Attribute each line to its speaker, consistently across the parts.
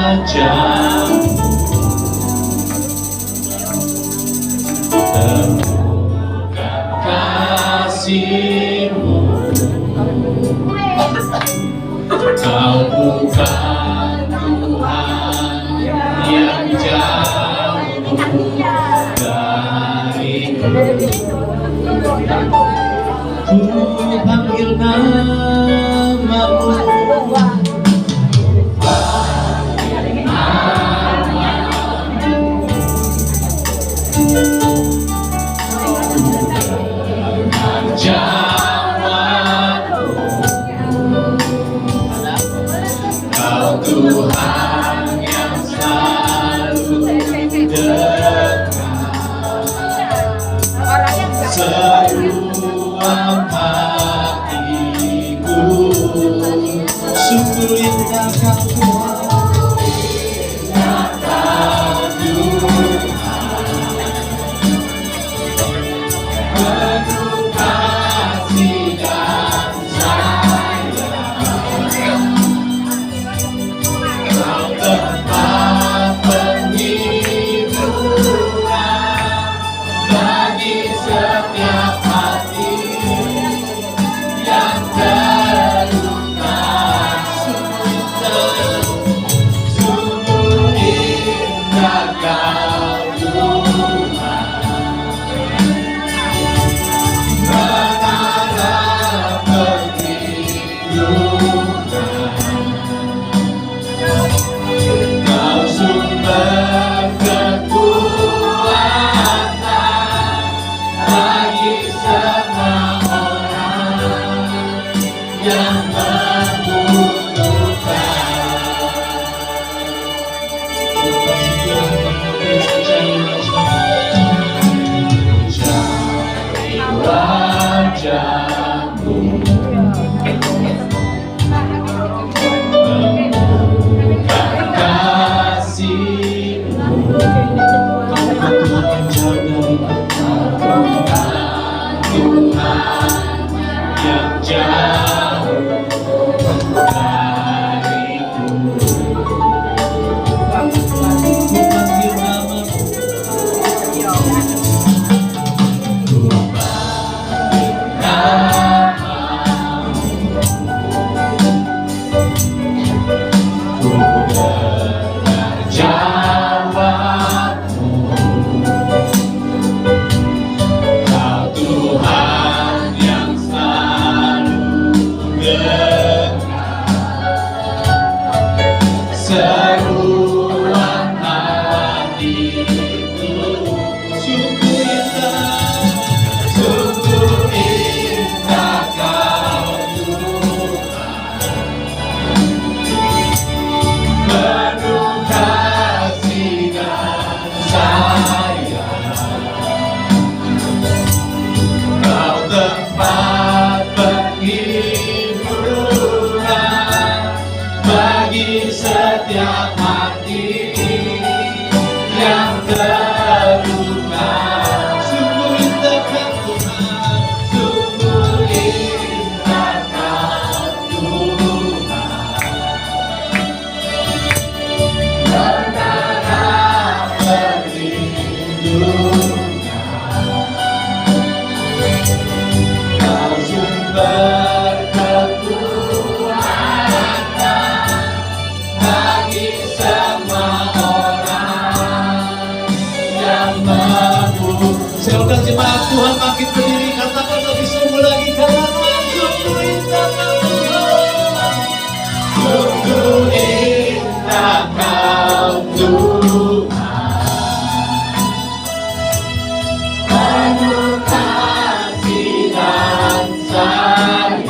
Speaker 1: wajah, temukan kasih-Mu. Kau bukan Tuhan yang jauh dariku. Ku panggil namamu, jawabku. Kau Tuhan yang selalu dekat, seruan hatiku. Sungguh indah Kau Tuhan makin berdiri, katakan lebih sungguh lagi, katakan sungguh indah Tuhan, sungguh indah Kau Tuhan, penuh kasih dan sayang.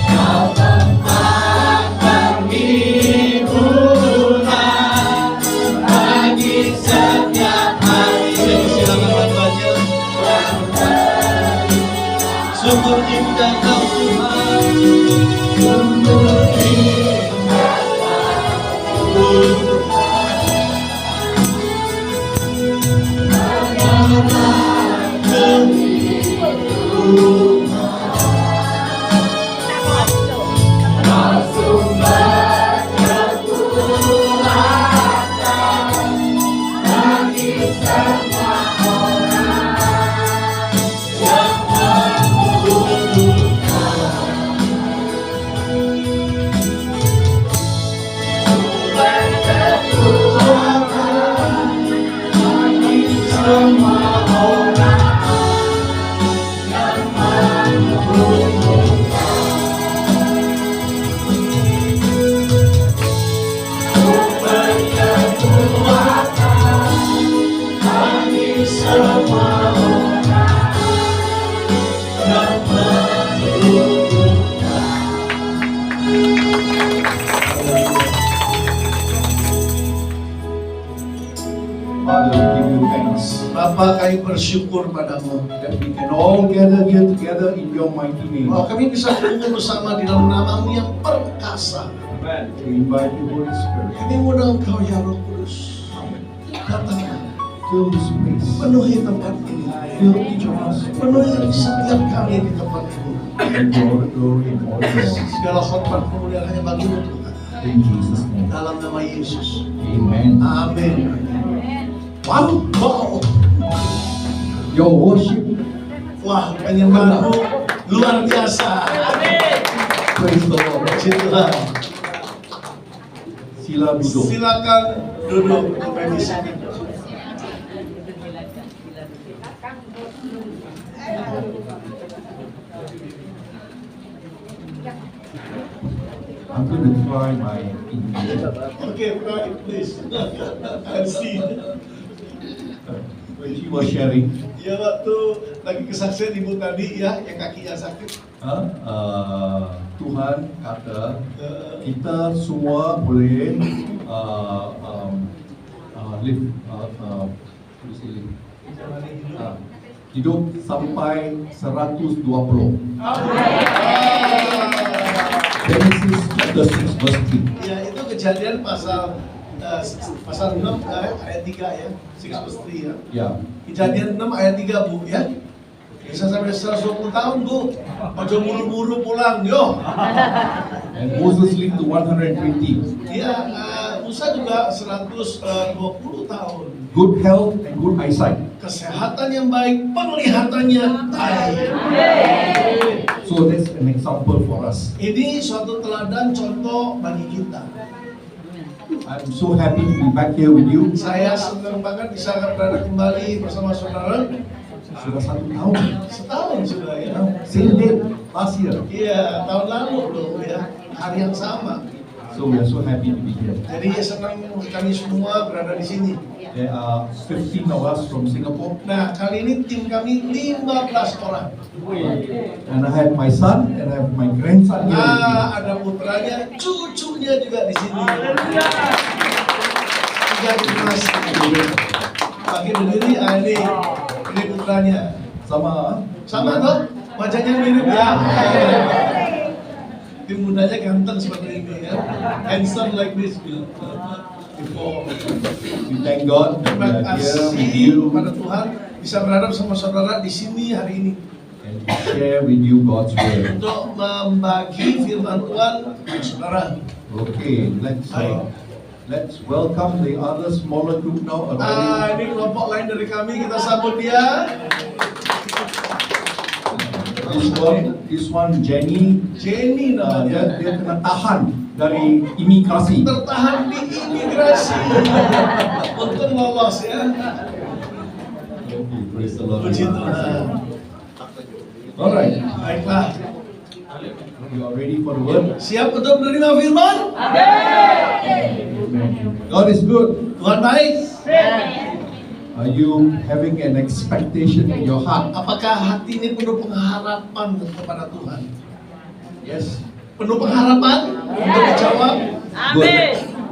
Speaker 1: Kau tempat penghiburan bagi setiap hati. Silakan bacanya.
Speaker 2: Father, we give you thanks
Speaker 1: Bapa, kami bersyukur padamu
Speaker 2: that we can all gather here together in your mighty name.
Speaker 1: bahwa kami bisa berkumpul bersama di dalam namamu yang perkasa.
Speaker 2: We invite you, Holy Spirit,
Speaker 1: Kami mengundang Engkau ya Roh Kudus. Datanglah,
Speaker 2: fill this place,
Speaker 1: penuhi tempat ini,
Speaker 2: fill each of us,
Speaker 1: penuhi setiap kami di tempat ini.
Speaker 2: and all the glory and all the praise.
Speaker 1: Segala hormat kemuliaan hanya bagimu Tuhan.
Speaker 2: In Jesus' name.
Speaker 1: Dalam nama Yesus.
Speaker 2: Amen.
Speaker 1: Amin. Wow, wow.
Speaker 2: Your worship,
Speaker 1: Wah, penyembahanmu luar biasa.
Speaker 2: praise the Lord.
Speaker 1: Puji Tuhan.
Speaker 2: Sila duduk.
Speaker 1: Silakan duduk Bapak di sini.
Speaker 2: I'm going to try my English.
Speaker 1: Okay, right, please. I see.
Speaker 2: When she was sharing,
Speaker 1: Ya waktu lagi kesaksian ibu tadi ya, yang kakinya sakit.
Speaker 2: Tuhan kata kita semua boleh live, hidup sampai 120. Genesis chapter 6 verse 3.
Speaker 1: Ya itu kejadian pasal 6 ayat 3 ya, 6 verse 3 ya.
Speaker 2: Ya.
Speaker 1: Kejadian 6 ayat 3 Bu ya. Bisa sampai 120 tahun Bu. Ojo buru-buru pulang yo.
Speaker 2: And Moses lived to 120.
Speaker 1: Ya, Musa juga 120 tahun.
Speaker 2: Good health and good eyesight.
Speaker 1: Kesehatan yang baik, penglihatannya baik.
Speaker 2: So that's an example for us.
Speaker 1: Ini suatu teladan contoh bagi kita.
Speaker 2: I'm so happy to be back here with you.
Speaker 1: Saya senang banget bisa berada kembali bersama saudara.
Speaker 2: Sudah 1 tahun.
Speaker 1: Setahun sudah ya.
Speaker 2: Same date last year.
Speaker 1: Iya, tahun lalu loh ya, hari yang sama.
Speaker 2: So we are so happy to be here.
Speaker 1: Jadi senang kami semua berada di sini.
Speaker 2: There are 15 of us from Singapore,
Speaker 1: Nah, kali ini tim kami 15 orang.
Speaker 2: and I have my son and I have my grandson here. with me.
Speaker 1: Ada putranya, cucunya juga di sini. Tiga generasi. Bagi berdiri, ini putranya.
Speaker 2: Sama.
Speaker 1: Sama toh? Wajahnya mirip ya. Tim mudanya ganteng seperti ini ya. Handsome like this. Before.
Speaker 2: We thank God that we
Speaker 1: Terima
Speaker 2: are here with
Speaker 1: kasih
Speaker 2: you
Speaker 1: kepada Tuhan bisa berada bersama saudara di sini hari ini
Speaker 2: and to share with you God's word.
Speaker 1: untuk membagi firman Tuhan kepada saudara.
Speaker 2: Okay, let's welcome the other smaller group now already.
Speaker 1: Ini kelompok lain dari kami, kita sambut dia.
Speaker 2: This one Jenny,
Speaker 1: Jenny namanya.
Speaker 2: dia kena tahan dari imigrasi.
Speaker 1: Tertahan di imigrasi. Untung lolos ya.
Speaker 2: Okay, praise the Lord.
Speaker 1: Puji Tuhan.
Speaker 2: Alright,
Speaker 1: Baiklah.
Speaker 2: you are ready for the word?
Speaker 1: Siap untuk menerima firman?
Speaker 2: God is good.
Speaker 1: Tuhan baik.
Speaker 2: Are you having an expectation in your heart?
Speaker 1: Apakah hati ini penuh pengharapan kepada Tuhan?
Speaker 2: Yes.
Speaker 1: Penuh pengharapan untuk dijawab?
Speaker 2: Good.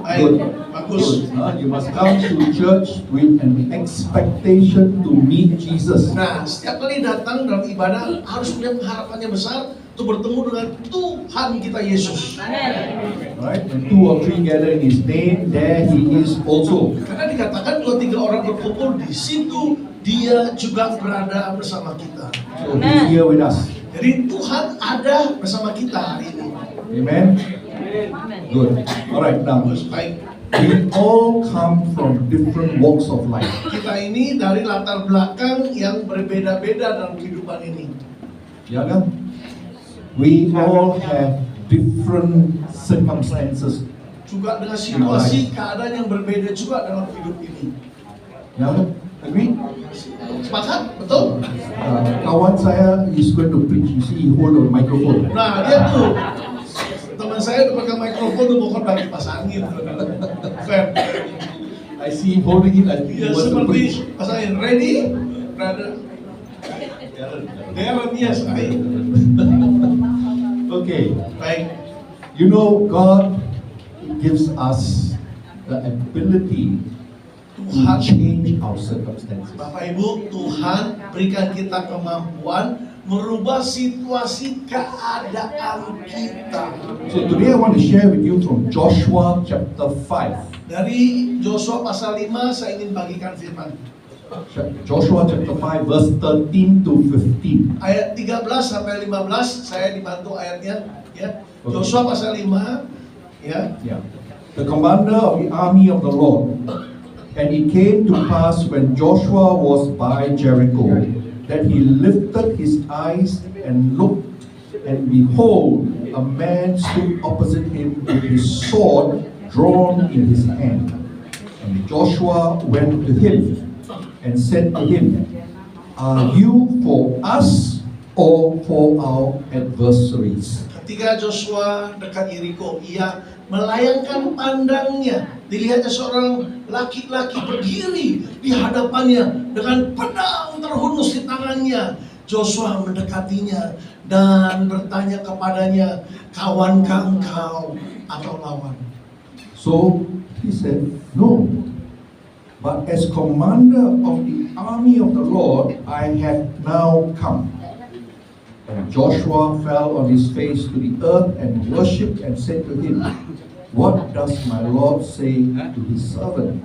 Speaker 1: Baik,
Speaker 2: Good.
Speaker 1: bagus.
Speaker 2: You must come to church with an expectation to meet Jesus.
Speaker 1: Nah, setiap kali datang dalam ibadah harus punya pengharapannya besar untuk bertemu dengan Tuhan kita Yesus.
Speaker 2: Right? When 2 or 3 gather in His name, there He is also.
Speaker 1: Karena dikatakan kalau 3 orang berkumpul di situ, Dia juga berada bersama kita.
Speaker 2: So He's here with us.
Speaker 1: Jadi Tuhan ada bersama kita hari ini.
Speaker 2: Amen. Good. Alright, now
Speaker 1: Bagus, baik.
Speaker 2: We all come from different walks of life.
Speaker 1: Kita ini dari latar belakang yang berbeda-beda dalam kehidupan ini.
Speaker 2: Ya kan? We all have different circumstances.
Speaker 1: Juga dengan situasi keadaan yang berbeda juga dalam hidup ini.
Speaker 2: Ya kan? Agree?
Speaker 1: Sepakat? Betul?
Speaker 2: Kawan saya is going to preach. You see, he hold a microphone.
Speaker 1: Nah, dia tuh teman saya udah pegang mikrofon tuh bukan lagi pas angin. Fan.
Speaker 2: I see him holding it like he
Speaker 1: Ya
Speaker 2: wants to preach.
Speaker 1: seperti pas angin. Ready? Brother. Darren, yes. Baik.
Speaker 2: Okay.
Speaker 1: Baik.
Speaker 2: You know, God gives us the ability to
Speaker 1: Tuhan,
Speaker 2: change our circumstances.
Speaker 1: Bapak Ibu, Tuhan berikan kita kemampuan merubah situasi keadaan kita.
Speaker 2: So today I want to share with you from Joshua chapter 5.
Speaker 1: Dari Joshua pasal 5 saya ingin bagikan firman.
Speaker 2: Joshua chapter 5 verse 13 to 15.
Speaker 1: Ayat 13 sampai 15 saya dibantu ayatnya ya.
Speaker 2: Okay.
Speaker 1: Joshua pasal 5 ya.
Speaker 2: Yeah. The commander of the army of the Lord. And it came to pass when Joshua was by Jericho that he lifted his eyes and looked, and behold, a man stood opposite him with his sword drawn in his hand. And Joshua went to him and said to him, Are you for us or for our adversaries?
Speaker 1: Ketika Joshua dekat Yeriko, ia melayangkan pandangnya. Dilihatnya seorang laki-laki berdiri di hadapannya dengan pedang terhunus di tangannya. Joshua mendekatinya dan bertanya kepadanya, kawankah engkau atau lawan?
Speaker 2: So he said, No. But as commander of the army of the Lord, I have now come. And Joshua fell on his face to the earth and worshipped and said to him, What does my Lord say to his servant?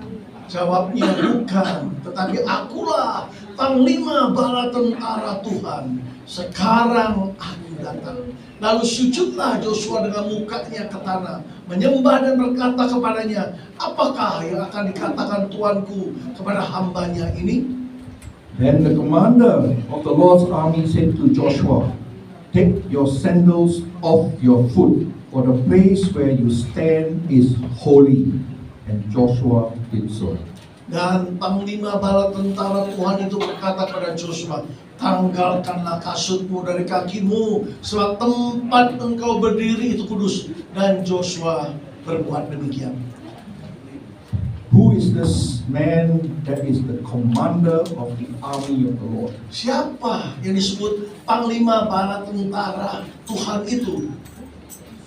Speaker 1: Jawabnya, bukan, tetapi akulah panglima bala tentara Tuhan. Sekarang aku datang. Lalu sujudlah Joshua dengan mukanya ke tanah, menyembah dan berkata kepadanya, apakah yang akan dikatakan Tuanku kepada hambanya ini?
Speaker 2: Then the commander of the Lord's army said to Joshua, Take your sandals off your foot, for the place where you stand is holy. And Joshua did so.
Speaker 1: Dan panglima bala tentara Tuhan itu berkata kepada Joshua, tanggalkanlah kasutmu dari kakimu, sebab tempat engkau berdiri itu kudus. Dan Joshua berbuat demikian.
Speaker 2: Who is this man that is the commander of the army of the Lord?
Speaker 1: Siapa yang disebut panglima bala tentara Tuhan itu?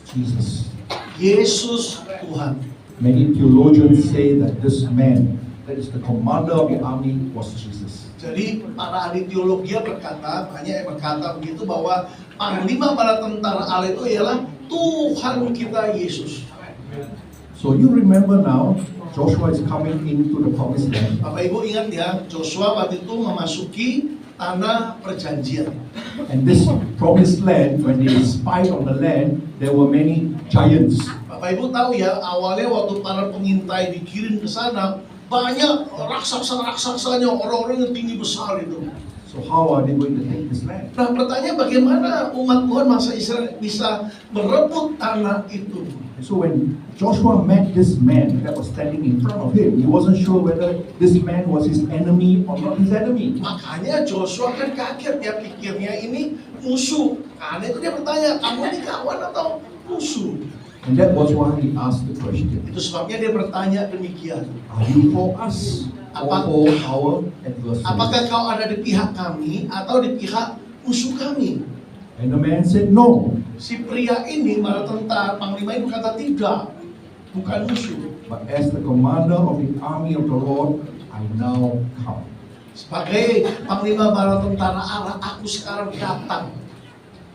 Speaker 2: Jesus.
Speaker 1: Yesus Tuhan.
Speaker 2: Many theologians say that this man that is the commander of the army was Jesus.
Speaker 1: Jadi para ahli teologi berkata, banyak yang berkata begitu, bahwa panglima bala tentara Allah itu ialah Tuhan kita Yesus.
Speaker 2: So you remember now, Joshua is coming into the promised land.
Speaker 1: Bapak Ibu ingat ya, Joshua waktu itu memasuki tanah perjanjian.
Speaker 2: And this promised land, when they spied on the land, there were many giants.
Speaker 1: Bapak Ibu tahu ya, awalnya waktu para pengintai dikirim ke sana, banyak raksasa-raksasanya, orang-orang yang tinggi besar itu.
Speaker 2: So how are they going to take this land?
Speaker 1: Nah, pertanyaan bagaimana umat Tuhan masa Israel bisa merebut tanah itu?
Speaker 2: So when Joshua met this man that was standing in front of him, he wasn't sure whether this man was his enemy or not his enemy.
Speaker 1: Makanya Joshua kan kaget, ya pikirnya ini musuh. Karena itu dia bertanya, kamu ini kawan atau musuh?
Speaker 2: And that was why he asked the question.
Speaker 1: Itu sebabnya dia bertanya demikian.
Speaker 2: Are you for us or for our adversaries?
Speaker 1: Apakah kau ada di pihak kami atau di pihak musuh kami?
Speaker 2: And the man said no.
Speaker 1: Si pria ini, malah tentara panglima ini berkata tidak, bukan musuh.
Speaker 2: But as the commander of the army of the Lord, I now come.
Speaker 1: Sebagai panglima bala tentara Allah, aku sekarang datang.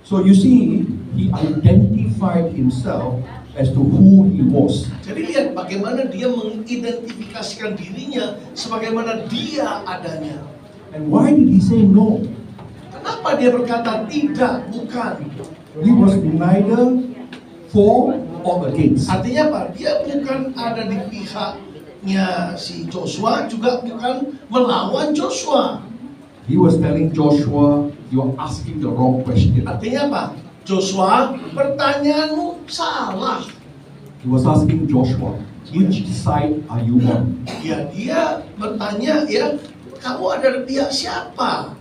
Speaker 2: So you see, he identified himself as to who he was.
Speaker 1: Jadi lihat bagaimana dia mengidentifikasikan dirinya sebagaimana dia adanya.
Speaker 2: And why did he say no?
Speaker 1: Kenapa dia berkata tidak, bukan?
Speaker 2: He was neither for or against.
Speaker 1: Artinya apa? Dia bukan ada di pihaknya si Joshua, juga bukan melawan Joshua.
Speaker 2: He was telling Joshua, you are asking the wrong question.
Speaker 1: Artinya apa? Joshua, pertanyaanmu salah.
Speaker 2: He was asking Joshua, which side are you on?
Speaker 1: Ya, dia bertanya, ya, kamu ada di pihak siapa?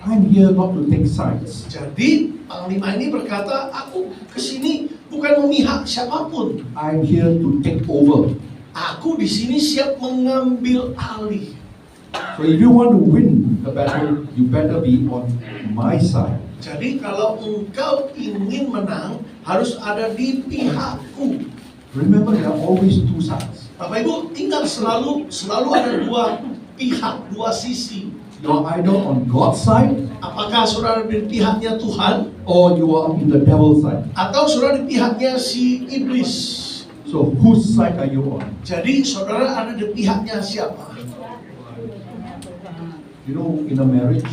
Speaker 2: I'm here not to take sides.
Speaker 1: Jadi Panglima ini berkata, aku kesini bukan memihak siapapun.
Speaker 2: I'm here to take over.
Speaker 1: Aku di sini siap mengambil alih.
Speaker 2: So if you want to win the battle, you better be on my side.
Speaker 1: Jadi kalau engkau ingin menang, harus ada di pihakku.
Speaker 2: Remember, there are always two sides.
Speaker 1: Bapak Ibu, ingat selalu ada dua pihak, dua sisi.
Speaker 2: You're either on God's side
Speaker 1: Apakah saudara di pihaknya Tuhan,
Speaker 2: or you are in the devil's side.
Speaker 1: atau saudara di pihaknya si iblis?
Speaker 2: So whose side are you on?
Speaker 1: Jadi saudara ada di pihaknya siapa?
Speaker 2: You know, in a marriage,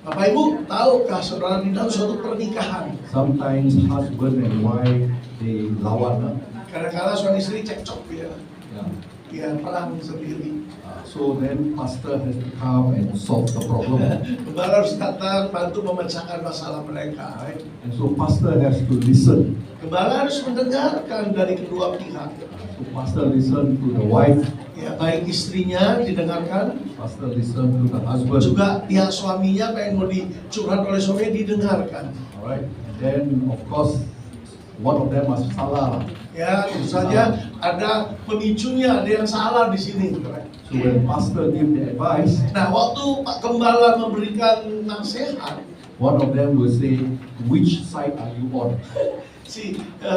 Speaker 1: Bapak Ibu, tahukah saudara di dalam suatu pernikahan,
Speaker 2: sometimes husband and wife, they lawan.
Speaker 1: kadang-kadang suami istri cekcok ya,
Speaker 2: Yeah.
Speaker 1: ya perang sendiri.
Speaker 2: So then pastor has to come and solve the problem.
Speaker 1: Gembala harus datang bantu memecahkan masalah mereka.
Speaker 2: And so pastor has to listen.
Speaker 1: Gembala harus mendengarkan dari kedua pihak.
Speaker 2: So pastor listen to the wife,
Speaker 1: Ya, baik istrinya didengarkan,
Speaker 2: pastor listen to the husband.
Speaker 1: juga pihak suaminya apa yang mau dicurhat oleh suaminya didengarkan.
Speaker 2: Alright. And then of course one of them must salah.
Speaker 1: Ya, tentu saja ada pemicunya, ada yang salah di sini.
Speaker 2: So when pastor give the advice,
Speaker 1: Nah, waktu Pak Gembala memberikan nasihat,
Speaker 2: one of them will say, which side are you on?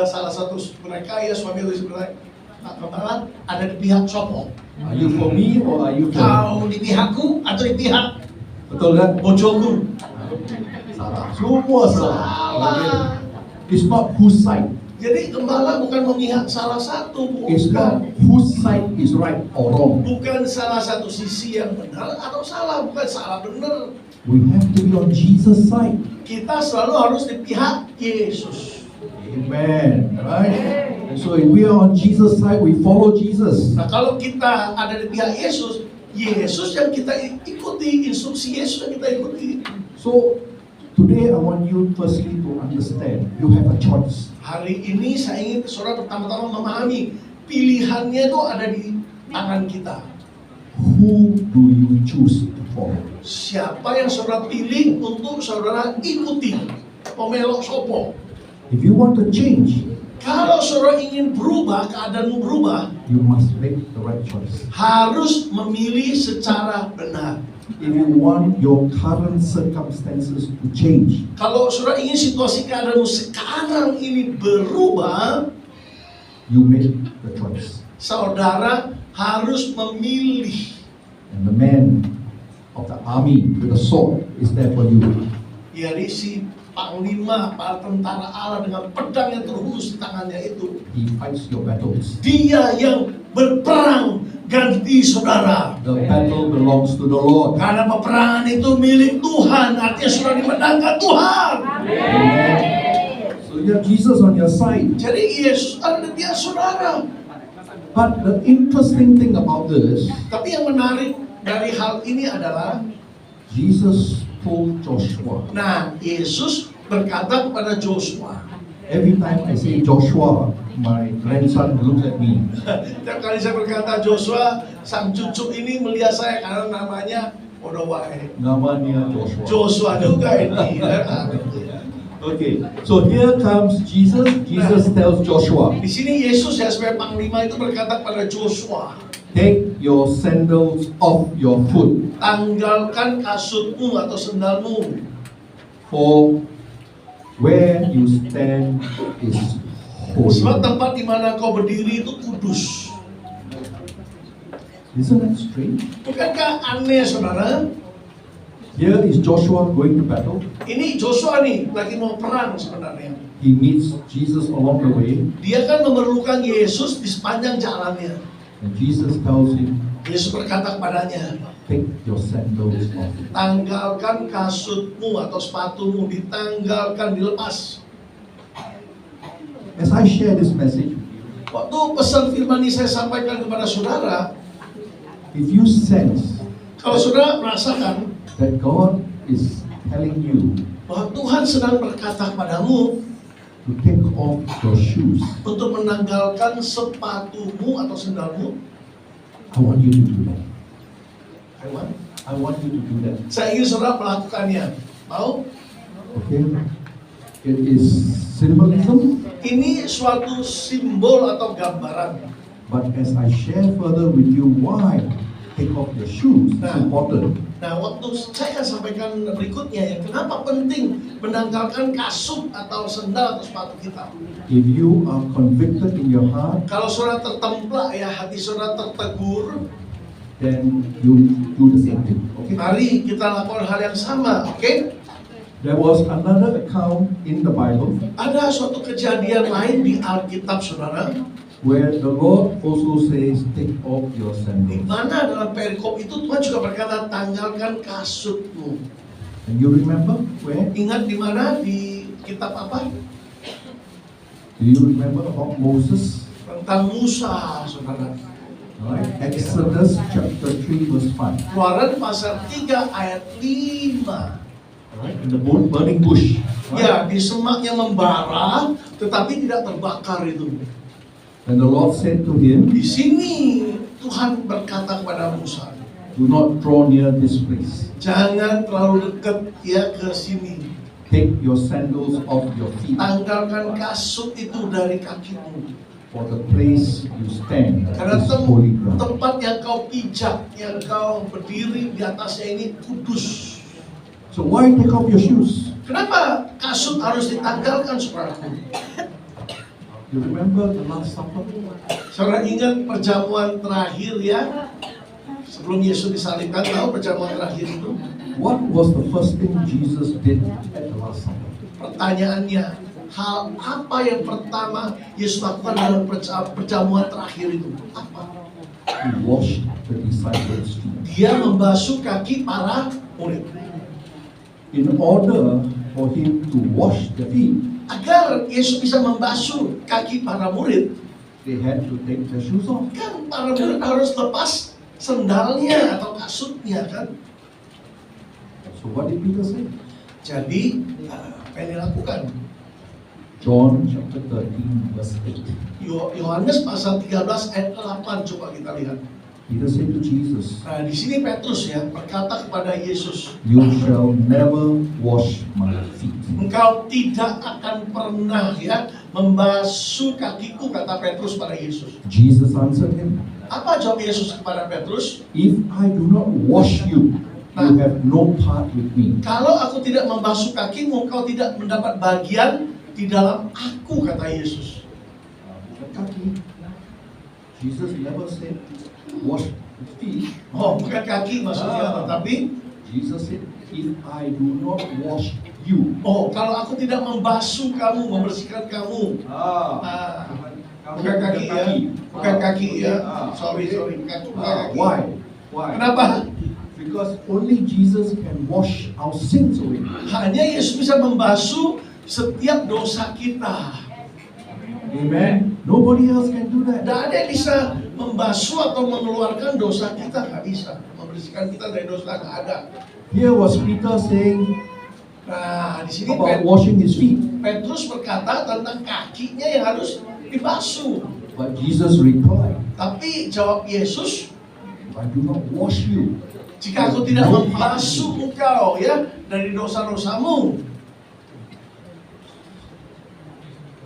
Speaker 1: salah satu mereka ya suami atau istri mereka, Pak Gembala ada di pihak sopo.
Speaker 2: Are you for me or are you for me?
Speaker 1: Kau di pihakku atau di pihak
Speaker 2: Betul kan?
Speaker 1: bojoku?
Speaker 2: Salah. Semua salah.
Speaker 1: Salah.
Speaker 2: It's not whose side.
Speaker 1: Jadi gembala bukan memihak salah satu,
Speaker 2: It's not
Speaker 1: bukan.
Speaker 2: whose side is right or wrong.
Speaker 1: Bukan salah satu sisi yang benar atau salah, bukan salah benar.
Speaker 2: We have to be on Jesus' side.
Speaker 1: Kita selalu harus di pihak Yesus.
Speaker 2: Amen. Right? And so if we are on Jesus' side, we follow Jesus.
Speaker 1: Nah, kalau kita ada di pihak Yesus, Yesus yang kita ikuti, instruksi Yesus yang kita ikuti.
Speaker 2: So today I want you firstly to understand you have a choice.
Speaker 1: Hari ini saya ingin saudara pertama-tama memahami pilihannya itu ada di tangan kita.
Speaker 2: Who do you choose to follow?
Speaker 1: Siapa yang saudara pilih untuk saudara ikuti? Pemelok sopo?
Speaker 2: If you want to change,
Speaker 1: Kalau saudara ingin berubah, keadaanmu berubah,
Speaker 2: you must make the right choice.
Speaker 1: harus memilih secara benar.
Speaker 2: If you want your current circumstances to change,
Speaker 1: Kalau saudara ingin situasi keadaanmu sekarang ini berubah,
Speaker 2: you make the choice.
Speaker 1: saudara harus memilih.
Speaker 2: And the man of the army with a sword is there for you.
Speaker 1: Jadi si panglima, para tentara Allah dengan pedang yang terhunus di tangannya itu,
Speaker 2: He fights your battles.
Speaker 1: dia yang berperang ganti saudara.
Speaker 2: The battle belongs to the Lord.
Speaker 1: Karena peperangan itu milik Tuhan, artinya saudara dimenangkan Tuhan.
Speaker 2: Amen. So you have Jesus on your side.
Speaker 1: Jadi Yesus ada di pihak saudara.
Speaker 2: But the interesting thing about this,
Speaker 1: Tapi yang menarik dari hal ini adalah,
Speaker 2: Jesus told Joshua.
Speaker 1: nah, Yesus berkata kepada Joshua.
Speaker 2: Every time I say Joshua, my grandson looks at me.
Speaker 1: Setiap kali saya berkata Joshua, sang cucu ini melihat saya karena namanya Odowai.
Speaker 2: Namanya Joshua.
Speaker 1: Joshua juga ini.
Speaker 2: Okay, so here comes Jesus. Jesus tells Joshua,
Speaker 1: Di sini Yesus ya sebagai panglima itu berkata kepada Joshua,
Speaker 2: take your sandals off your foot,
Speaker 1: tanggalkan kasutmu atau sendalmu,
Speaker 2: for where you stand is
Speaker 1: sebab
Speaker 2: holy.
Speaker 1: tempat di mana kau berdiri itu kudus.
Speaker 2: Isn't that strange?
Speaker 1: Bukankah aneh saudara?
Speaker 2: Here is Joshua going to battle.
Speaker 1: Ini Joshua nih lagi mau perang sebenarnya.
Speaker 2: He meets Jesus along the way,
Speaker 1: Dia kan memerlukan Yesus di sepanjang jalannya.
Speaker 2: and Jesus tells him,
Speaker 1: Yesus berkata kepadanya,
Speaker 2: take your sandals off.
Speaker 1: tanggalkan kasutmu atau sepatumu, ditanggalkan, dilepas.
Speaker 2: As I share this message with you,
Speaker 1: Waktu pesan firman ini saya sampaikan kepada saudara,
Speaker 2: if you sense
Speaker 1: kalau saudara merasakan
Speaker 2: that God is telling you
Speaker 1: bahwa Tuhan sedang berkata padamu
Speaker 2: to take off your shoes,
Speaker 1: untuk menanggalkan sepatumu atau sendalmu,
Speaker 2: I want you to do that.
Speaker 1: Hewan,
Speaker 2: I want you to do that.
Speaker 1: saya ingin saudara melakukannya. Mau?
Speaker 2: Okay? It is symbolism,
Speaker 1: Ini suatu simbol atau gambaran.
Speaker 2: but as I share further with you why take off your shoes, it's important.
Speaker 1: Nah, waktu saya sampaikan berikutnya ya, kenapa penting menanggalkan kasut atau sendal atau sepatu kita.
Speaker 2: If you are convicted in your heart,
Speaker 1: Kalau saudara tertemplak ya, hati saudara tertegur,
Speaker 2: then you do the same thing. Okay?
Speaker 1: mari kita lakukan hal yang sama, oke?
Speaker 2: There was another account in the Bible
Speaker 1: Ada suatu kejadian lain di Alkitab, saudara,
Speaker 2: where the Lord also says, take off your
Speaker 1: di
Speaker 2: sandals.
Speaker 1: mana dalam perikop itu Tuhan juga berkata, tanggalkan kasutmu.
Speaker 2: And you remember where?
Speaker 1: Ingat di mana? Di kitab apa?
Speaker 2: Do you remember about Moses?
Speaker 1: Tentang Musa, saudara.
Speaker 2: Right? Exodus chapter 3 verse 5.
Speaker 1: Keluaran pasal 3 ayat 5.
Speaker 2: Right? In the burning bush. Right?
Speaker 1: Ya, di semak yang membara, tetapi tidak terbakar itu.
Speaker 2: And the Lord said to him,
Speaker 1: Di sini Tuhan berkata kepada Musa,
Speaker 2: do not draw near this place.
Speaker 1: jangan terlalu dekat ya ke sini.
Speaker 2: Take your sandals off your feet,
Speaker 1: Tanggalkan kasut itu dari kakimu.
Speaker 2: for the place you stand
Speaker 1: Karena
Speaker 2: is holy ground.
Speaker 1: tempat yang kau pijak, yang kau berdiri di atasnya ini kudus.
Speaker 2: So why take off your shoes?
Speaker 1: Kenapa kasut harus ditanggalkan, saudaraku?
Speaker 2: You remember the Last Supper?
Speaker 1: Saudara ingat perjamuan terakhir ya? Sebelum Yesus disalibkan, tahu perjamuan terakhir itu?
Speaker 2: What was the first thing Jesus did at the Last Supper?
Speaker 1: Pertanyaannya, hal apa yang pertama Yesus lakukan dalam perjamuan terakhir itu? Apa?
Speaker 2: He washed the disciples' feet.
Speaker 1: Dia membasuh kaki para murid.
Speaker 2: In order for him to wash their feet,
Speaker 1: Agar Yesus bisa membasuh kaki para murid,
Speaker 2: they had to take their shoes off.
Speaker 1: kan para murid harus lepas sendalnya atau kasutnya kan?
Speaker 2: So what did Peter say?
Speaker 1: Jadi apa yang dilakukan?
Speaker 2: John chapter 13 verse 8.
Speaker 1: Yohanes pasal 13 ayat 8, coba kita lihat.
Speaker 2: Peter said to Jesus,
Speaker 1: Nah, di sini Petrus ya berkata kepada Yesus,
Speaker 2: you shall never wash my feet.
Speaker 1: engkau tidak akan pernah ya membasuh kakiku, kata Petrus pada Yesus.
Speaker 2: Jesus answered him,
Speaker 1: Apa jawab Yesus kepada Petrus?
Speaker 2: if I do not wash you, you have no part with me.
Speaker 1: Kalau aku tidak membasuh kakimu, engkau tidak mendapat bagian di dalam aku, kata Yesus.
Speaker 2: Kaki. Jesus never said wash his feet.
Speaker 1: Oh, bukan kaki maksudnya, tetapi
Speaker 2: Jesus said, if I do not wash you.
Speaker 1: oh, kalau aku tidak membasuh kamu, membersihkan kamu. Ah, bukan kaki ya, bukan kaki ya. Sorry, kaki, bukan kaki.
Speaker 2: Why? Why?
Speaker 1: Kenapa?
Speaker 2: Because only Jesus can wash our sins away.
Speaker 1: Hanya Yesus bisa membasuh setiap dosa kita.
Speaker 2: Amen. Nobody else can do that.
Speaker 1: Tidak ada yang bisa membasuh atau mengeluarkan dosa kita, nggak bisa. Membersihkan kita dari dosa, nggak ada.
Speaker 2: Here was Peter saying
Speaker 1: Nah, di sini
Speaker 2: about washing his feet.
Speaker 1: Petrus berkata tentang kakinya yang harus dibasuh.
Speaker 2: But Jesus replied,
Speaker 1: Tapi jawab Yesus,
Speaker 2: if I do not wash you,
Speaker 1: jika aku tidak membasuh engkau ya dari dosa-dosamu.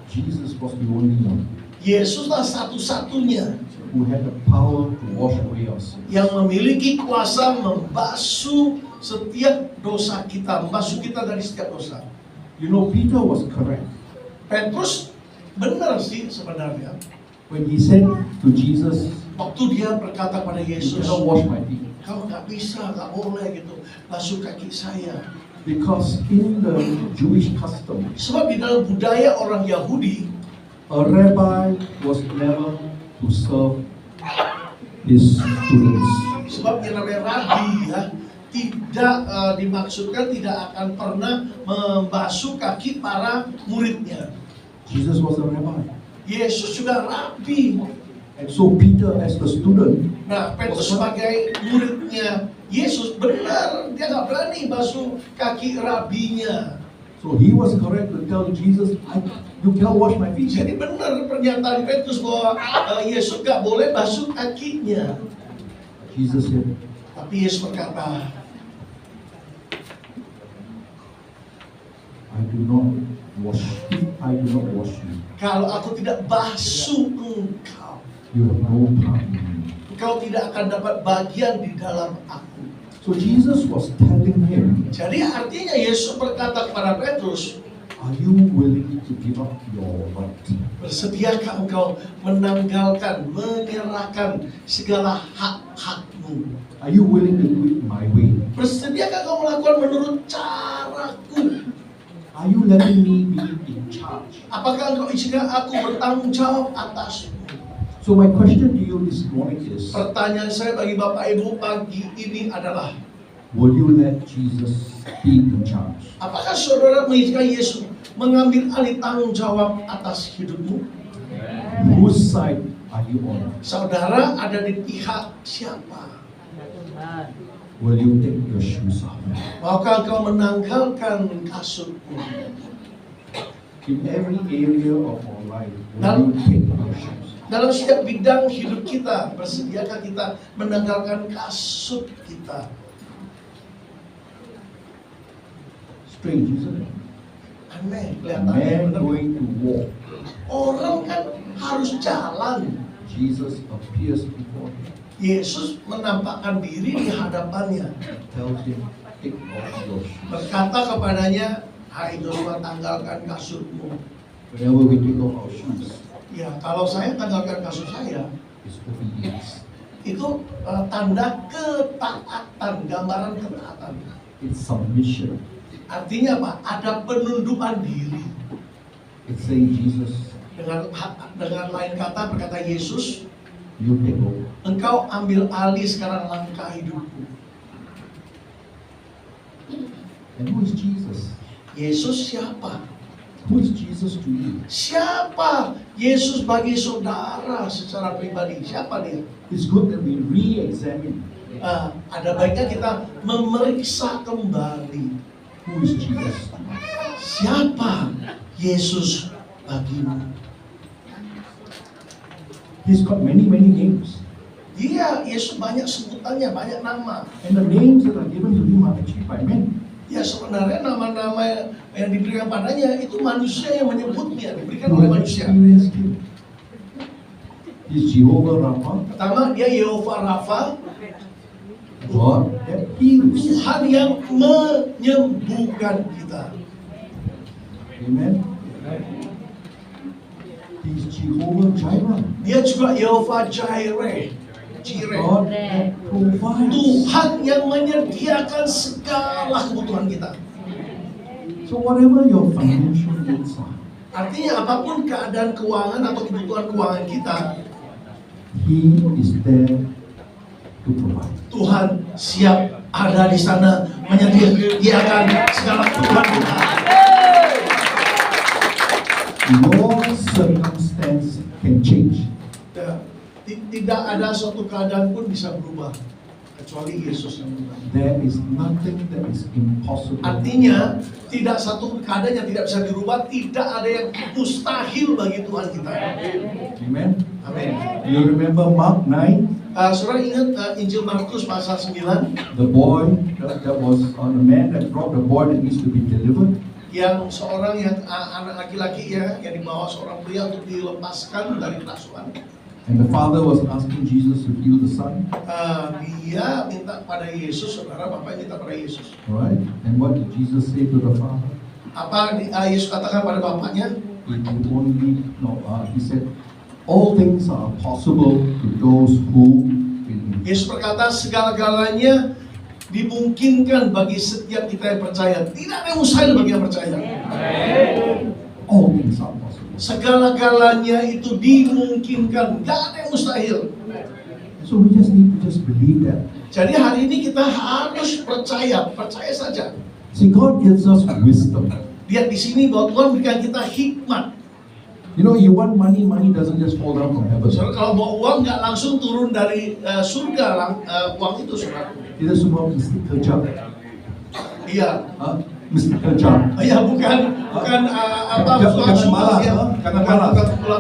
Speaker 2: Jesus was the only one
Speaker 1: Yesuslah satu-satunya
Speaker 2: who had the power to wash away our sins.
Speaker 1: yang memiliki kuasa membasuh setiap dosa kita, membasuh kita dari setiap dosa.
Speaker 2: You know, Peter was correct
Speaker 1: Petrus benar sih sebenarnya.
Speaker 2: when he said to Jesus,
Speaker 1: Waktu dia berkata pada
Speaker 2: you
Speaker 1: Yesus,
Speaker 2: cannot wash my feet.
Speaker 1: kau nggak bisa, nggak boleh gitu, basuh kaki saya.
Speaker 2: Because in the Jewish custom,
Speaker 1: Sebab di dalam budaya orang Yahudi,
Speaker 2: a rabbi was never to serve his students.
Speaker 1: sebab yang namanya rabi ya, tidak dimaksudkan tidak akan pernah membasuh kaki para muridnya.
Speaker 2: Jesus was a rabbi.
Speaker 1: Yesus juga rabi.
Speaker 2: And so Peter, as the student,
Speaker 1: Nah, Petrus sebagai muridnya Yesus, benar dia nggak berani basuh kaki rabinya.
Speaker 2: so he was correct to tell Jesus, you cannot wash my feet.
Speaker 1: Jadi benar pernyataan Petrus bahwa Yesus nggak boleh basuh kakinya.
Speaker 2: Jesus said,
Speaker 1: Tapi Yesus berkata,
Speaker 2: I do not wash you.
Speaker 1: kalau aku tidak basuh engkau,
Speaker 2: You have no part in me.
Speaker 1: engkau tidak akan dapat bagian di dalam aku.
Speaker 2: So Jesus was telling him,
Speaker 1: Jadi artinya Yesus berkata kepada Petrus,
Speaker 2: are you willing to give up your right?
Speaker 1: bersediakah engkau menanggalkan, menyerahkan segala hak-hakmu?
Speaker 2: Are you willing to do it my way?
Speaker 1: Bersediakah engkau melakukan menurut caraku?
Speaker 2: Are you letting me be in charge?
Speaker 1: Apakah engkau izinkan aku bertanggung jawab atasmu?
Speaker 2: So my question to you this morning is,
Speaker 1: Pertanyaan saya bagi Bapak Ibu pagi ini adalah,
Speaker 2: will you let Jesus be in charge?
Speaker 1: apakah saudara mengizinkan Yesus mengambil alih tanggung jawab atas hidupmu?
Speaker 2: Whose side are you on?
Speaker 1: Saudara ada di pihak siapa?
Speaker 2: Will you take your shoes off?
Speaker 1: Maukah engkau menanggalkan kasutmu?
Speaker 2: In every area of our life, will you take your shoes?
Speaker 1: Dalam setiap bidang hidup kita, bersediakah kita menanggalkan kasut kita?
Speaker 2: Strange, isn't it?
Speaker 1: Aneh,
Speaker 2: A
Speaker 1: kelihatannya
Speaker 2: man
Speaker 1: benar.
Speaker 2: going to walk,
Speaker 1: Orang kan harus jalan.
Speaker 2: Jesus appears before him,
Speaker 1: Yesus menampakkan diri di hadapannya,
Speaker 2: tells him, take off your shoes.
Speaker 1: berkata kepadanya, hai Joshua, tanggalkan kasutmu.
Speaker 2: Whenever we take off our shoes,
Speaker 1: Ya, kalau saya tanggalkan kasut saya,
Speaker 2: it's obedience.
Speaker 1: itu tanda ketaatan, gambaran ketaatan.
Speaker 2: It's submission.
Speaker 1: Artinya apa? Ada penundukan diri.
Speaker 2: It's saying, Jesus,
Speaker 1: Dengan lain kata berkata Yesus,
Speaker 2: you take over.
Speaker 1: engkau ambil alih sekarang langkah hidupku.
Speaker 2: And who is Jesus?
Speaker 1: Yesus siapa?
Speaker 2: Who is Jesus to you?
Speaker 1: Siapa Yesus bagi saudara secara pribadi? Siapa dia?
Speaker 2: It's good that we re-examine
Speaker 1: Ada baiknya kita memeriksa kembali.
Speaker 2: who is Jesus to us.
Speaker 1: Siapa Yesus bagimu?
Speaker 2: He's got many names.
Speaker 1: Dia, Yesus banyak sebutannya, banyak nama.
Speaker 2: And the names that are given to him are actually by men.
Speaker 1: Ya sebenarnya nama-nama yang diberikan padanya itu manusia yang menyebutnya, diberikan
Speaker 2: Who
Speaker 1: oleh
Speaker 2: have
Speaker 1: manusia.
Speaker 2: experienced him. He's Jehovah Rapha,
Speaker 1: Pertama dia Yehova Rafa,
Speaker 2: God that heals.
Speaker 1: Tuhan yang menyembuhkan kita.
Speaker 2: Amen. He's Jehovah Jireh,
Speaker 1: Dia juga Yehova Jireh,
Speaker 2: God that provides.
Speaker 1: Tuhan yang menyediakan segala kebutuhan kita.
Speaker 2: So whatever your financial needs are,
Speaker 1: Artinya apapun keadaan keuangan atau kebutuhan keuangan kita,
Speaker 2: He is there to provide.
Speaker 1: Tuhan siap ada di sana menyediakan segala kebutuhan kita.
Speaker 2: Your circumstance can change.
Speaker 1: Ya, tidak ada suatu keadaan pun bisa berubah kecuali Yesus yang berubah.
Speaker 2: There is nothing that is impossible.
Speaker 1: Artinya tidak satu keadaan yang tidak bisa dirubah, tidak ada yang mustahil bagi Tuhan kita.
Speaker 2: Amen.
Speaker 1: Amin.
Speaker 2: You remember Mark 9,
Speaker 1: Saudara ingat Injil Markus pasal 9
Speaker 2: the boy that was on the man that brought the boy that needs to be delivered.
Speaker 1: yang seorang yang anak laki-laki ya yang dibawa seorang pria untuk dilepaskan dari kerasukan.
Speaker 2: And the father was asking Jesus to heal the son.
Speaker 1: Dia minta pada Yesus, saudara, bapak minta pada Yesus.
Speaker 2: Right? And what did Jesus say to the father?
Speaker 1: Apa Yesus katakan pada bapaknya?
Speaker 2: If you only know, he said, all things are possible to those who believe.
Speaker 1: Yesus berkata segala-galanya dimungkinkan bagi setiap kita yang percaya. Tidak ada yang mustahil bagi yang percaya.
Speaker 2: All things are possible.
Speaker 1: Segala-galanya itu dimungkinkan, gak ada yang mustahil.
Speaker 2: So we just need to just believe that.
Speaker 1: Jadi hari ini kita harus percaya saja.
Speaker 2: See, God gives us wisdom.
Speaker 1: Lihat di sini bahwa Tuhan berikan kita hikmat.
Speaker 2: You know, you want money, money doesn't just fall down from heaven.
Speaker 1: Saudara, kalau mau uang nggak langsung turun dari surga, uang itu saudara.
Speaker 2: Kita semua mesti kerja.
Speaker 1: Iya.
Speaker 2: Mesti kerja.
Speaker 1: Ya bukan
Speaker 2: Jangan malas, jangan malas.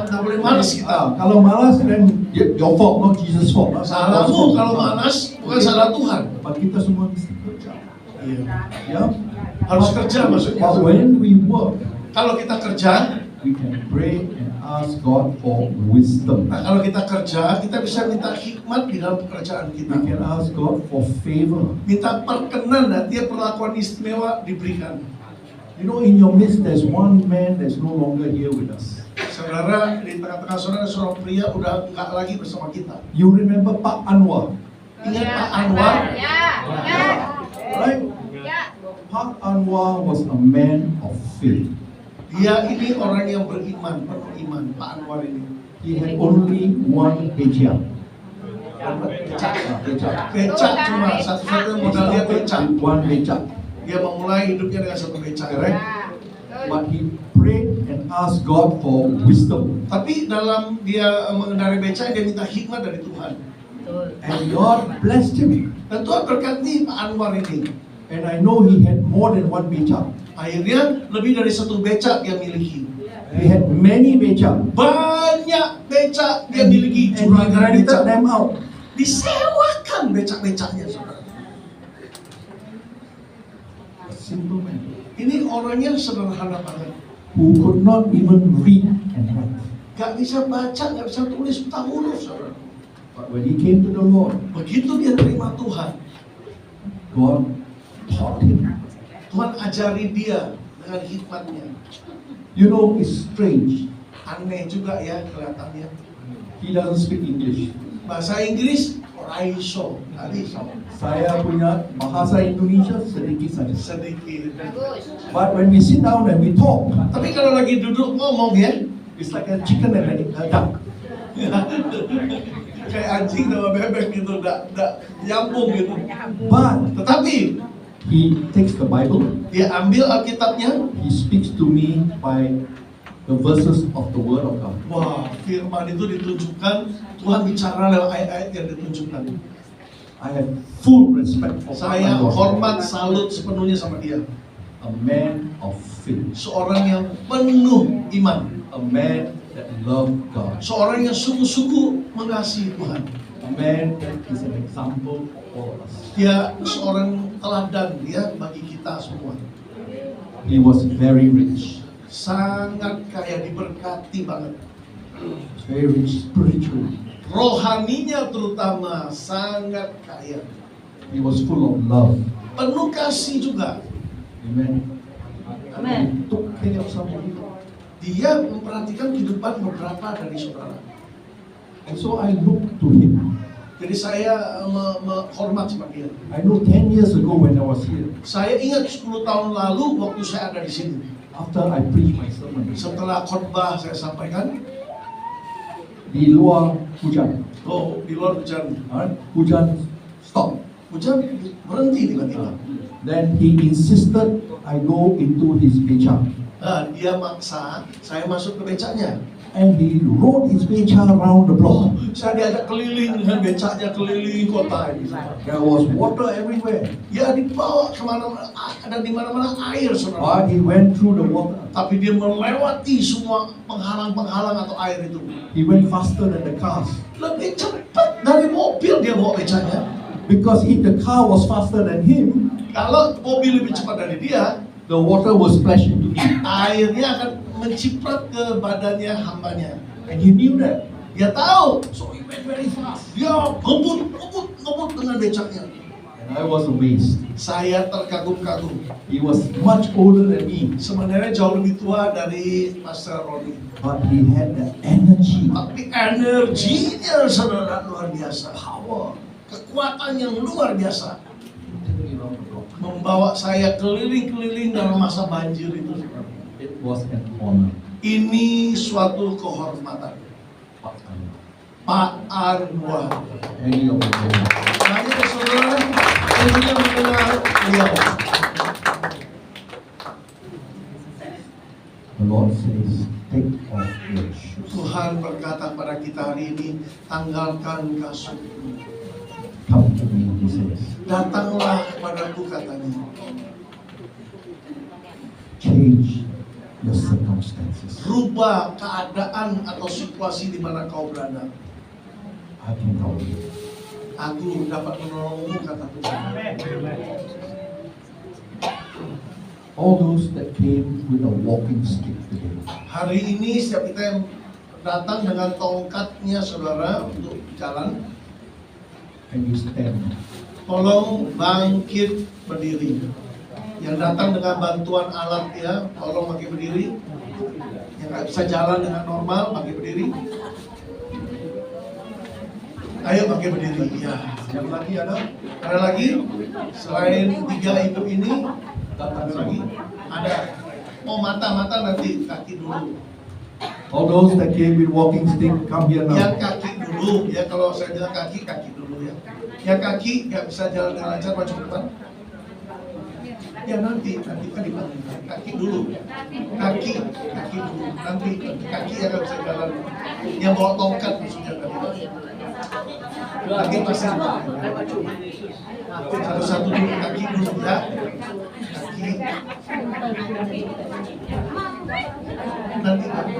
Speaker 1: Nggak boleh malas kita.
Speaker 2: Kalau malas, then your fault, not Jesus' fault.
Speaker 1: Salahmu kalau malas, bukan salah Tuhan.
Speaker 2: But kita semua mesti kerja.
Speaker 1: Iya.
Speaker 2: Ya.
Speaker 1: Harus kerja maksudnya.
Speaker 2: But when we work,
Speaker 1: Kalau kita kerja,
Speaker 2: we can pray and ask God for wisdom.
Speaker 1: nah kalau kita kerja, kita bisa minta hikmat di dalam pekerjaan
Speaker 2: We
Speaker 1: kita.
Speaker 2: can ask God for favor.
Speaker 1: Minta perkenan, dia perlakuan istimewa diberikan.
Speaker 2: You know, in your midst, there's one man that's no longer here with us.
Speaker 1: Saudara, di tengah-tengah saudara seorang pria udah nggak lagi bersama kita.
Speaker 2: You remember Pak Anwar,
Speaker 1: Ingat Pak Anwar?
Speaker 2: right? Pak Anwar was a man of faith.
Speaker 1: Dia ini orang yang beriman, penuh iman. Pak Anwar ini.
Speaker 2: He had only one beca.
Speaker 1: Becak cuma satu-satunya modal dia becak.
Speaker 2: One beca.
Speaker 1: Dia memulai hidupnya dengan satu becak.
Speaker 2: Correct? But he prayed and asked God for wisdom.
Speaker 1: Tapi dalam dia mengendarai becak, dia minta hikmat dari Tuhan.
Speaker 2: And God blessed him.
Speaker 1: Dan Tuhan berkati Pak Anwar ini.
Speaker 2: And I know he had more than one beca.
Speaker 1: Akhirnya lebih dari satu becak dia miliki.
Speaker 2: He had many beca.
Speaker 1: Banyak becak dia miliki.
Speaker 2: And he
Speaker 1: Juragan
Speaker 2: rented
Speaker 1: becak.
Speaker 2: them out.
Speaker 1: Disewakan becak-becaknya, saudara.
Speaker 2: A simple man
Speaker 1: Ini orangnya sederhana banget.
Speaker 2: who could not even read and write.
Speaker 1: Gak bisa baca, gak bisa tulis, buta huruf, saudara.
Speaker 2: But when he came to the Lord,
Speaker 1: Begitu dia terima Tuhan,
Speaker 2: God taught him.
Speaker 1: Tuhan ajari dia dengan hikmatnya.
Speaker 2: You know, it's strange.
Speaker 1: Aneh juga ya kelihatannya.
Speaker 2: He doesn't speak English.
Speaker 1: Bahasa Inggris, raiso, nggak bisa.
Speaker 2: Saya punya bahasa Indonesia sedikit saja.
Speaker 1: Sedikit.
Speaker 2: But when we sit down and we talk,
Speaker 1: Tapi kalau lagi duduk ngomong ya,
Speaker 2: it's like a chicken and a duck.
Speaker 1: kayak anjing sama bebek gitu, nggak nyambung gitu.
Speaker 2: But
Speaker 1: Tetapi
Speaker 2: he takes the Bible,
Speaker 1: dia ambil Alkitabnya,
Speaker 2: he speaks to me by the verses of the Word of God.
Speaker 1: wah firman itu ditunjukkan, Tuhan bicara lewat ayat-ayat yang ditunjukkan.
Speaker 2: I have full respect for
Speaker 1: Saya
Speaker 2: Pak Anwar,
Speaker 1: hormat, salut sepenuhnya sama dia.
Speaker 2: a man of faith,
Speaker 1: Seorang yang penuh iman,
Speaker 2: a man that loved God,
Speaker 1: seorang yang sungguh-sungguh mengasihi Tuhan.
Speaker 2: a man that is an example for all of us.
Speaker 1: Dia seorang teladan dia bagi kita semua.
Speaker 2: He was very rich,
Speaker 1: Sangat kaya, diberkati banget.
Speaker 2: very rich spiritually.
Speaker 1: Rohaninya terutama sangat kaya.
Speaker 2: He was full of love.
Speaker 1: Penuh kasih juga.
Speaker 2: Amen.
Speaker 3: Amen.
Speaker 2: He took care of somebody.
Speaker 1: Dia memperhatikan kehidupan beberapa dari saudara.
Speaker 2: And so I looked to him.
Speaker 1: Jadi saya menghormat sama dia.
Speaker 2: I know 10 years ago when I was here,
Speaker 1: Saya ingat 10 tahun lalu waktu saya ada di sini.
Speaker 2: after I preached my sermon,
Speaker 1: Setelah khotbah saya sampaikan,
Speaker 2: di luar hujan.
Speaker 1: oh di luar hujan.
Speaker 2: Alright? Hujan stop.
Speaker 1: Hujan berhenti tiba-tiba.
Speaker 2: Then he insisted I go into his beca.
Speaker 1: Nah, dia maksa saya masuk ke becaknya.
Speaker 2: And he rode his beca around the block.
Speaker 1: Saya diajak keliling dengan becaknya, keliling kota ini.
Speaker 2: There was water everywhere.
Speaker 1: Ya dibawa kemana-mana, ada di mana-mana air, saudara.
Speaker 2: But he went through the water.
Speaker 1: Tapi dia melewati semua penghalang-penghalang atau air itu.
Speaker 2: He went faster than the cars.
Speaker 1: Lebih cepat dari mobil dia bawa becaknya.
Speaker 2: Because if the car was faster than him,
Speaker 1: Kalau mobil lebih cepat dari dia,
Speaker 2: the water will splash into him.
Speaker 1: airnya akan menciprat ke badannya hambanya.
Speaker 2: And he knew that.
Speaker 1: Dia tahu, so he went very fast. Dia ngebut dengan becaknya.
Speaker 2: And I was amazed.
Speaker 1: Saya terkagum-kagum.
Speaker 2: He was much older than me,
Speaker 1: Sebenarnya jauh lebih tua dari Pastor Roni.
Speaker 2: but he had the energy.
Speaker 1: Tapi energinya saudara luar biasa. Power, kekuatan yang luar biasa. Membawa saya keliling-keliling dalam masa banjir itu.
Speaker 2: It was an honor.
Speaker 1: Ini suatu kehormatan. Pak Anwar.
Speaker 2: Any of you.
Speaker 1: Banyak saudara yang mengenal beliau.
Speaker 2: The Lord says, take off your
Speaker 1: berkata pada kita hari ini, tanggalkan kasutmu.
Speaker 2: Come to me, he says.
Speaker 1: Datanglah kepadaku, katanya.
Speaker 2: Change your circumstances.
Speaker 1: Rubah keadaan atau situasi di mana kau berada.
Speaker 2: I can help you.
Speaker 1: Aku dapat menolongmu, kata Tuhan.
Speaker 2: All those that came with a walking stick today,
Speaker 1: Hari ini setiap kita yang datang dengan tongkatnya saudara untuk jalan,
Speaker 2: can you stand?
Speaker 1: tolong bangkit berdiri. Yang datang dengan bantuan alat ya, tolong bangkit berdiri. Yang nggak bisa jalan dengan normal, bangkit berdiri. Ayo bangkit berdiri. Ya. Yang lagi ada? Ada lagi? Selain 3 ibu ini, datang lagi. Ada. Oh, mata nanti, kaki dulu.
Speaker 2: All those that came with walking stick, come here
Speaker 1: Yang
Speaker 2: now.
Speaker 1: kaki dulu, ya kalau saya bilang kaki dulu ya. Yang kaki nggak bisa jalan dengan lancar, maju ke depan. Ya nanti kan dibantu. Kaki dulu, kaki dulu. Nanti kaki yang nggak bisa jalan. Yang bawa tongkat maksudnya tadi. Lagi pasang. Satu-satu dulu, kaki dulu ya. Kaki. Nanti kaki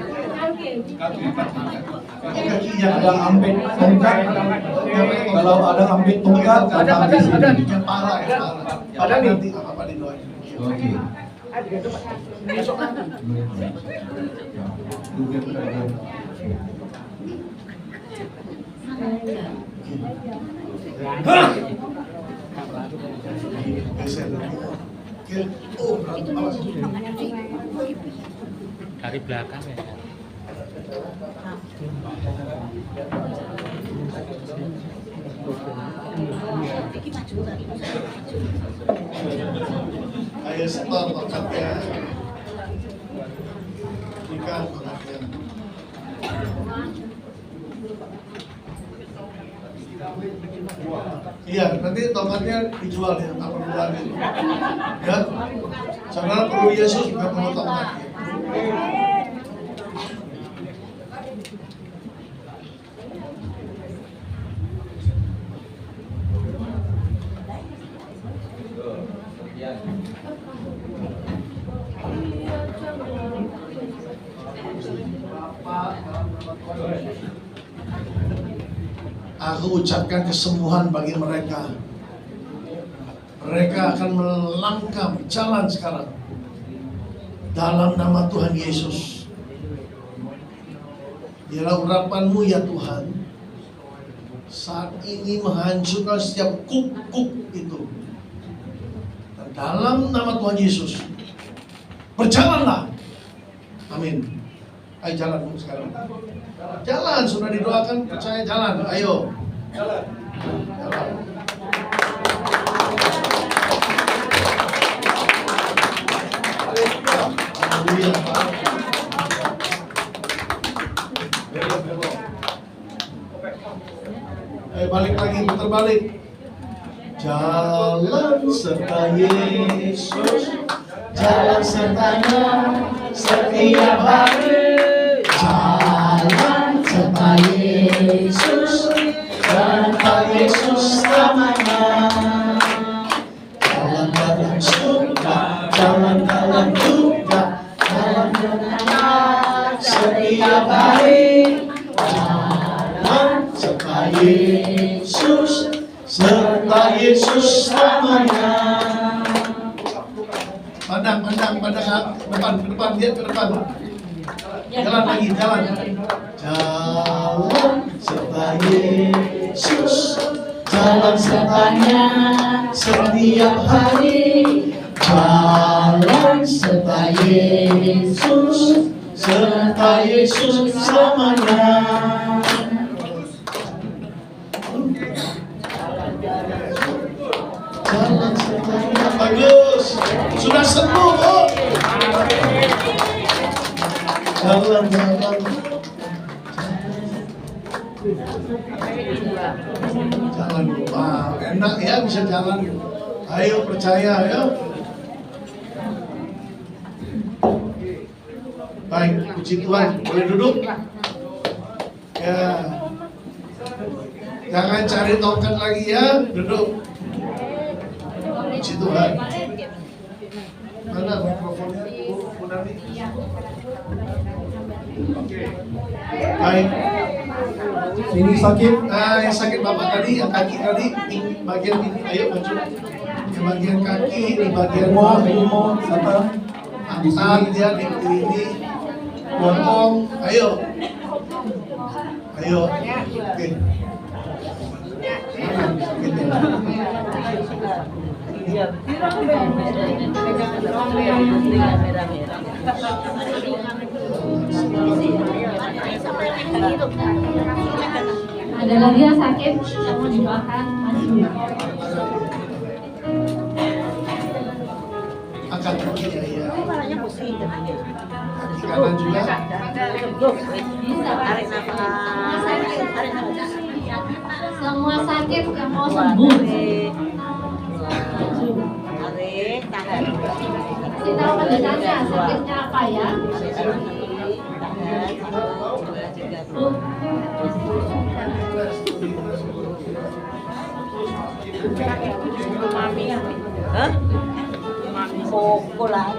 Speaker 1: yang
Speaker 2: Ada ambil tongkat. Kalau ada ambil tongkat, datang di sini.
Speaker 1: yang parah. Ada nanti apa didoain.
Speaker 2: Okay.
Speaker 1: Oh, awas.
Speaker 3: Dari belakang ya.
Speaker 1: Ayo setor tongkatnya. Berikan tongkatnya. Iya, nanti tongkatnya dijual ya, tak perlu lagi. Ya, saudara perlu Yesus bukan perlu tongkatnya. Aku ucapkan kesembuhan bagi mereka. Mereka akan melangkah berjalan sekarang dalam nama Tuhan Yesus. Biarlah urapanmu ya Tuhan saat ini menghancurkan setiap kuk-kuk itu. Dan dalam nama Tuhan Yesus berjalanlah. Amin. Ayo jalan sekarang. Jalan, sudah didoakan, percaya jalan. Ayo. Jalan. Haleluya. Ayo balik lagi, putar balik. Jalan serta Yesus, jalan sertanya setiap hari. Jalan serta Yesus, serta Yesus selamanya. Jalan dalam suka, jalan dalam duka, jalan dengannya setiap hari. Jalan serta Yesus, serta Yesus selamanya. Pandang ke depan, lihat ke depan. Jalan lagi, jalan. Jalan serta Yesus, jalan sertanya setiap hari. Jalan serta Yesus, serta Yesus selamanya. Jalan sertanya. Bagus, sudah sembuh, Bu. Jalan. Jalan, wah, enak ya bisa jalan. Ayo percaya, ayo. Baik, puji Tuhan. Boleh duduk? Ya. Jangan cari token lagi ya, duduk. Puji Tuhan. Mana mikrofonnya, Bu Nani? Oke. Baik.
Speaker 2: Sini sakit.
Speaker 1: Nah, yang sakit bapak tadi, yang kaki tadi, ini bagian ini, ayo maju. Yang bagian kaki, di bagian
Speaker 2: Ini mau datang.
Speaker 1: tangan dia di ini, ngomong, ayo. Ayo. Oke.
Speaker 3: Ada lagi yang sakit yang mau dimakan?
Speaker 1: Angkat kakinya ya.
Speaker 4: Kepalanya pusing.
Speaker 1: Kaki kanan juga.
Speaker 3: Bisa.
Speaker 4: Tarik nafas. Tarik nafas.
Speaker 3: Semua sakit yang mau sembuh.
Speaker 4: Tarik, tahan.
Speaker 3: Kita akan ditanya sakitnya apa ya?
Speaker 4: Hah? Pukul lah.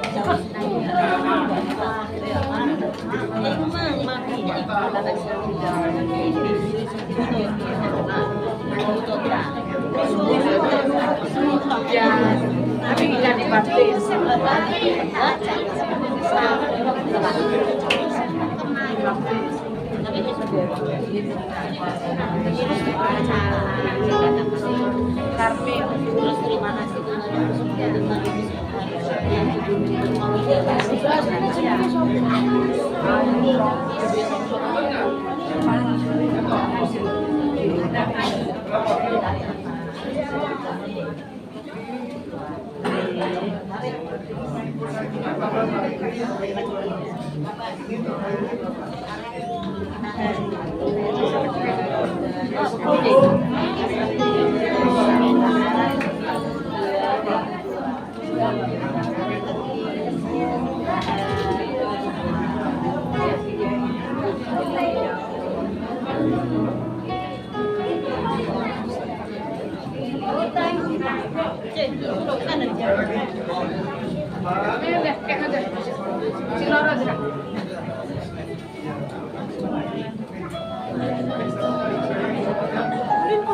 Speaker 5: Tapi nggak dibaptis.
Speaker 4: Karpe, terus terima kasih kok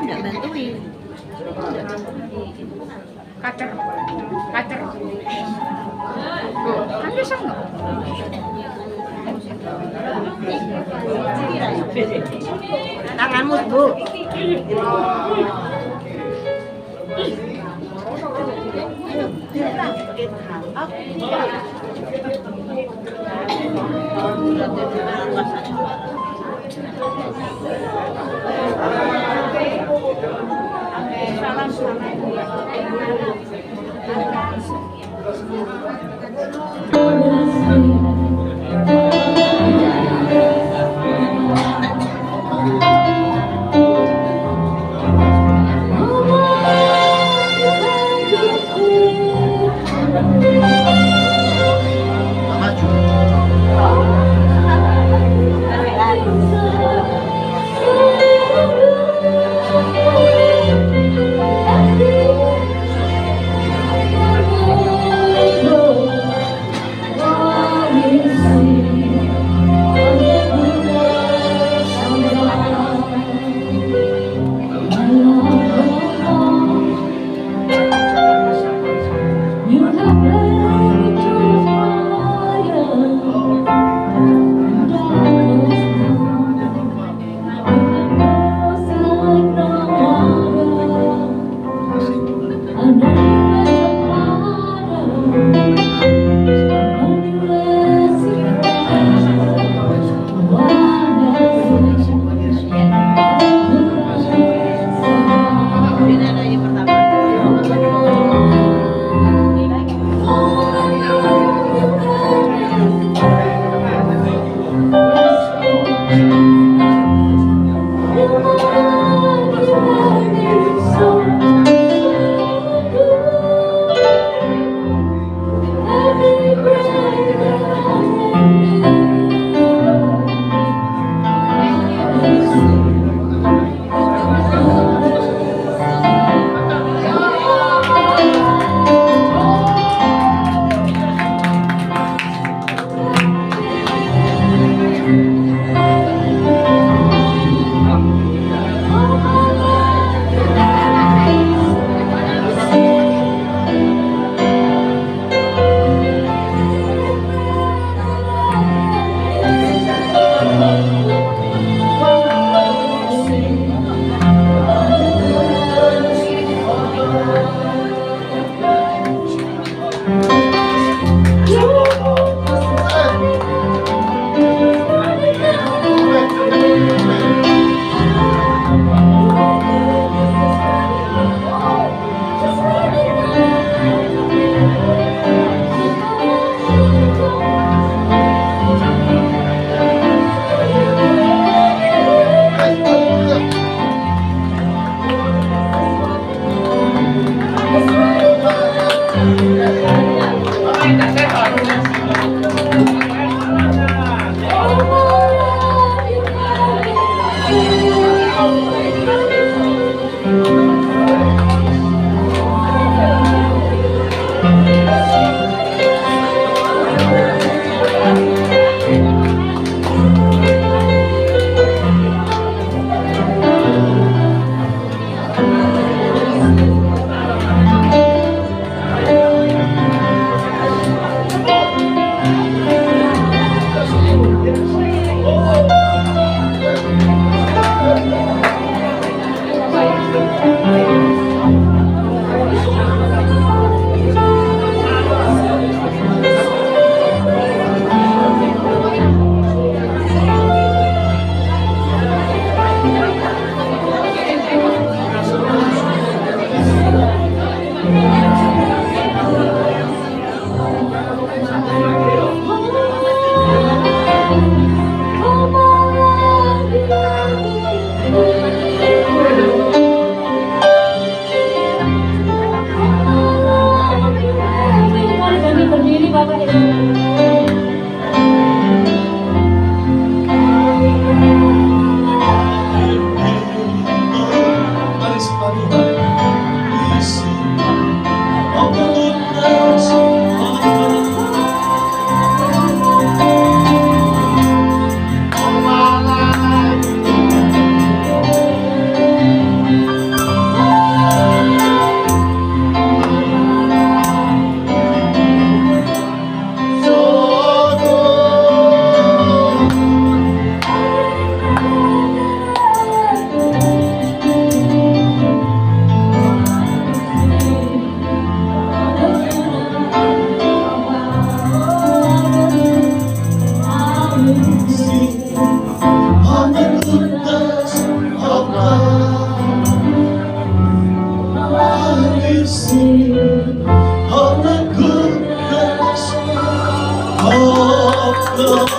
Speaker 4: nggak bantuin?
Speaker 5: Kacer, kacer. Kan bisa nggak?
Speaker 4: Tanganmu, Bu.
Speaker 3: Oh,
Speaker 1: Lord.